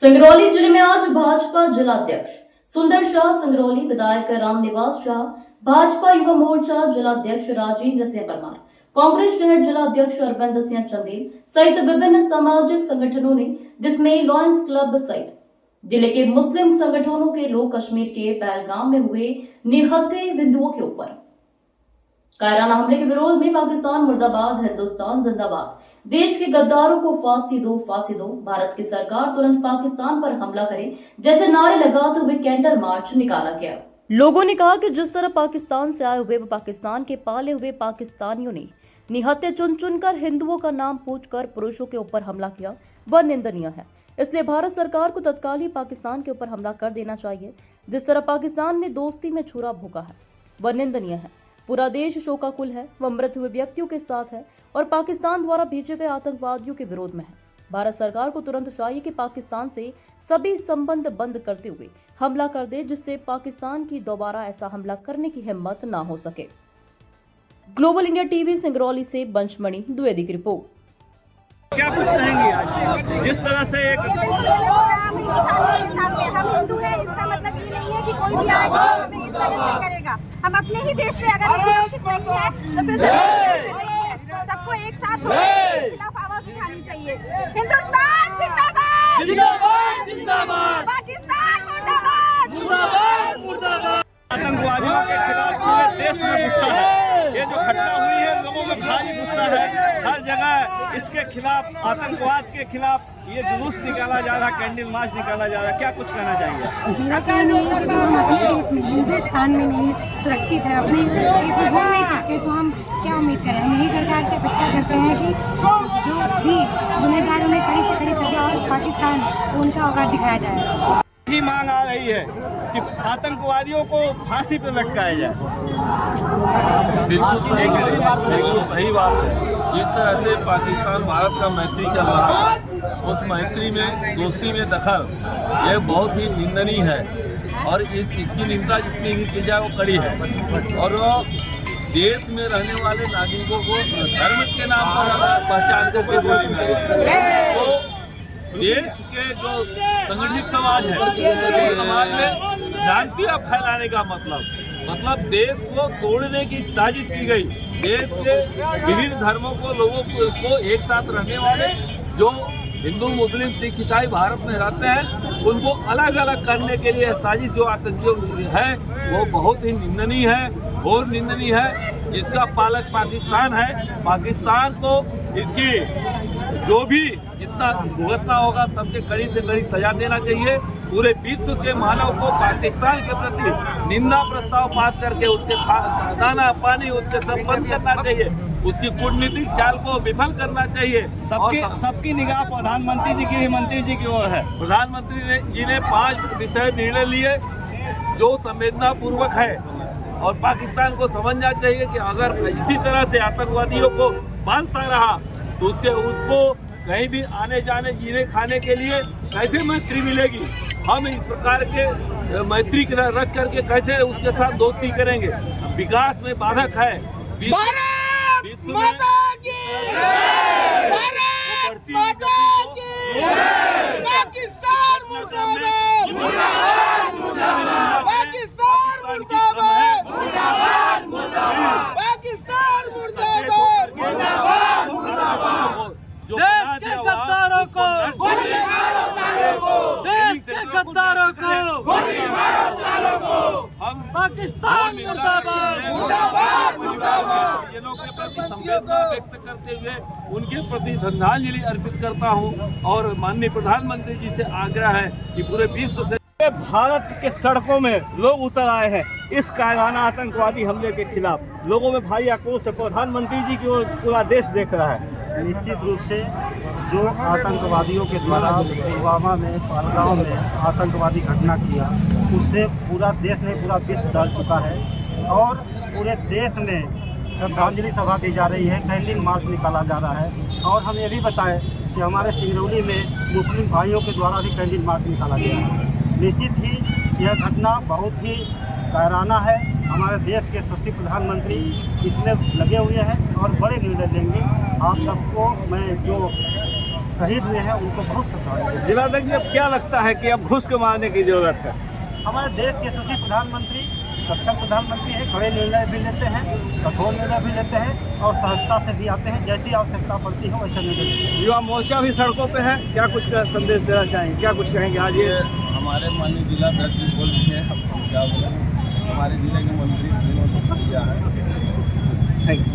सिंगरौली जिले में आज भाजपा जिलाध्यक्ष सुंदर शाह, सिंगरौली विधायक रामनिवास शाह, भाजपा युवा मोर्चा जिलाध्यक्ष राजेंद्र सिंह परमार, कांग्रेस शहर जिलाध्यक्ष अरविंद सिंह चंदेल सहित विभिन्न सामाजिक संगठनों ने, जिसमें लॉयंस क्लब सहित जिले के मुस्लिम संगठनों के लोग कश्मीर के पहलगाम में हुए निहत्थे हिंदुओं के ऊपर कायराना हमले के विरोध में पाकिस्तान मुर्दाबाद, हिंदुस्तान जिंदाबाद, देश के गद्दारों को फांसी दो, भारत की सरकार तुरंत पाकिस्तान पर हमला करे जैसे नारे लगाते हुए कैंडल मार्च निकाला गया। लोगों ने कहा कि जिस तरह पाकिस्तान से आए हुए व पाकिस्तान के पाले हुए पाकिस्तानियों ने निहत्थे चुन चुनकर हिंदुओं का नाम पूछकर पुरुषों के ऊपर हमला किया, वह निंदनीय है। इसलिए भारत सरकार को तत्काल ही पाकिस्तान के ऊपर हमला कर देना चाहिए। जिस तरह पाकिस्तान ने दोस्ती में छुरा भोंका है, वह निंदनीय है। पूरा देश शोकाकुल है, वह मृत हुए व्यक्तियों के साथ है और पाकिस्तान द्वारा भेजे गए आतंकवादियों के विरोध में है। भारत सरकार को तुरंत चाहिए कि पाकिस्तान से सभी संबंध बंद करते हुए हमला कर दे, जिससे पाकिस्तान की दोबारा ऐसा हमला करने की हिम्मत ना हो सके। ग्लोबल इंडिया टीवी सिंगरौली से बंशमणि द्विवेदी की रिपोर्ट। क्या कुछ कहेंगे आज जिस तरह से एक हम हिंदू हैं, इसका मतलब ये नहीं है कि कोई भी आएगा हमें इस तरह से करेगा। हम अपने ही देश में अगर सुरक्षित नहीं है तो फिर सबको एक साथ होकर खिलाफ आवाज उठानी चाहिए। हिंदुस्तान जिंदाबाद, जिंदाबाद जिंदाबाद, पाकिस्तान मुर्दाबाद, मुर्दाबाद मुर्दाबाद। आतंकवादियों के खिलाफ पूरे देश में गुस्सा है। ये जो घटना हुई है, लोगों में भारी गुस्सा है। हर जगह इसके खिलाफ, आतंकवाद के खिलाफ ये जुलूस निकाला जा रहा, कैंडल मार्च निकाला जा रहा। क्या कुछ कहना चाहिए? मेरा कहना है कि हम अपने देश में, हिंदुस्तान में नहीं सुरक्षित है, अपने देश में घूम नहीं सकते, तो हम क्या उम्मीद करें? हम यही सरकार से अपेक्षा करते हैं कि जो भी गुनहगारों में कड़ी से कड़ी सजा और पाकिस्तान उनका औकात दिखाया जाए। यही मांग आ रही है कि आतंकवादियों को फांसी पर लटकाया जाए। बिल्कुल सही बात है। जिस तरह से पाकिस्तान भारत का मैत्री चल रहा है, उस मैत्री में, दोस्ती में दखल ये बहुत ही निंदनीय है और इसकी निंदा जितनी भी की जाए वो कड़ी है। और देश में रहने वाले नागरिकों को धर्म के नाम पर अगर पहचान करके गोली मारे तो देश के जो संगठित समाज है, उस समाज में भ्रांतियां फैलाने का मतलब देश को तोड़ने की साजिश की गई। देश के विभिन्न धर्मों को, लोगों को एक साथ रहने वाले जो हिंदू, मुस्लिम, सिख, ईसाई भारत में रहते हैं, उनको अलग अलग करने के लिए साजिश जो आतंकियों की है वो बहुत ही निंदनीय है और निंदनीय है। जिसका पालक पाकिस्तान है, पाकिस्तान को इसकी जो भी जितना भुगतना होगा सबसे कड़ी से कड़ी सजा देना चाहिए। पूरे विश्व के मानव को पाकिस्तान के प्रति निंदा प्रस्ताव पास करके उसके दाना पानी उसके सब बंद करना चाहिए, उसकी कूटनीतिक चाल को विफल करना चाहिए। सबकी निगाह प्रधानमंत्री जी की, मंत्री जी की ओर है। प्रधानमंत्री जी ने 5 विषय निर्णय लिए जो संवेदना पूर्वक है और पाकिस्तान को समझना चाहिए कि अगर इसी तरह से आतंकवादियों को बांधता रहा तो उसको कहीं भी आने जाने, जीने खाने के लिए कैसे मैत्री मिलेगी? हम इस प्रकार के मैत्री रख करके कैसे उसके साथ दोस्ती करेंगे? विकास में बाधक है। विश्व में पाकिस्तान मुर्दाबाद, मुर्दाबाद मुर्दाबाद, पाकिस्तान मुर्दाबाद, मुर्दाबाद मुर्दाबाद, पाकिस्तान मुर्दाबाद, मुर्दाबाद मुर्दाबाद। देश के गद्दारों को गोली मारो सालों को, देश के गद्दारों को गोली मारो सालों को, हम पाकिस्तान मुर्दाबाद, मुर्दाबाद मुर्दाबाद। परिजनों के प्रति संवेदना व्यक्त करते हुए उनके प्रति श्रद्धांजलि अर्पित करता हूं और माननीय प्रधानमंत्री जी से आग्रह है कि पूरे विश्व से भारत के सड़कों में लोग उतर आए हैं इस कायराना आतंकवादी हमले के खिलाफ। लोगों में भारी आक्रोश है। प्रधानमंत्री जी की ओर पूरा देश देख रहा है। निश्चित रूप से जो आतंकवादियों के द्वारा पुलवामा में, पहलगाम में आतंकवादी घटना किया, उससे पूरा देश नहीं पूरा विश्व डर चुका है और पूरे देश में श्रद्धांजलि सभा दी जा रही है, कैंडल मार्च निकाला जा रहा है। और हम ये भी बताएं कि हमारे सिंगरौली में मुस्लिम भाइयों के द्वारा भी कैंडल मार्च निकाला गया है। निश्चित ही यह घटना बहुत ही कायराना है। हमारे देश के यशस्वी प्रधानमंत्री इसमें लगे हुए हैं और बड़े निर्णय लेंगे। आप सबको मैं जो शहीद हुए हैं उनको बहुत श्रद्धांजलि। जिलाध्यक्ष जी, अब क्या लगता है कि अब घुस को मारने की जरूरत है? हमारे देश के यशस्वी प्रधानमंत्री सक्षम प्रधानमंत्री हैं, कड़े निर्णय भी लेते हैं, कठोर निर्णय भी लेते हैं और सहजता से भी आते हैं। जैसी आवश्यकता पड़ती है वैसे निर्णय लेते हैं। युवा मोर्चा भी सड़कों पे है, क्या कुछ का संदेश देना चाहेंगे, क्या कुछ कहेंगे आज ये? हमारे माननीय जिलाध्यक्ष जी बोल रहे हैं, हम क्या बोलें, हमारे जिले के मंत्री किया है। Thank you.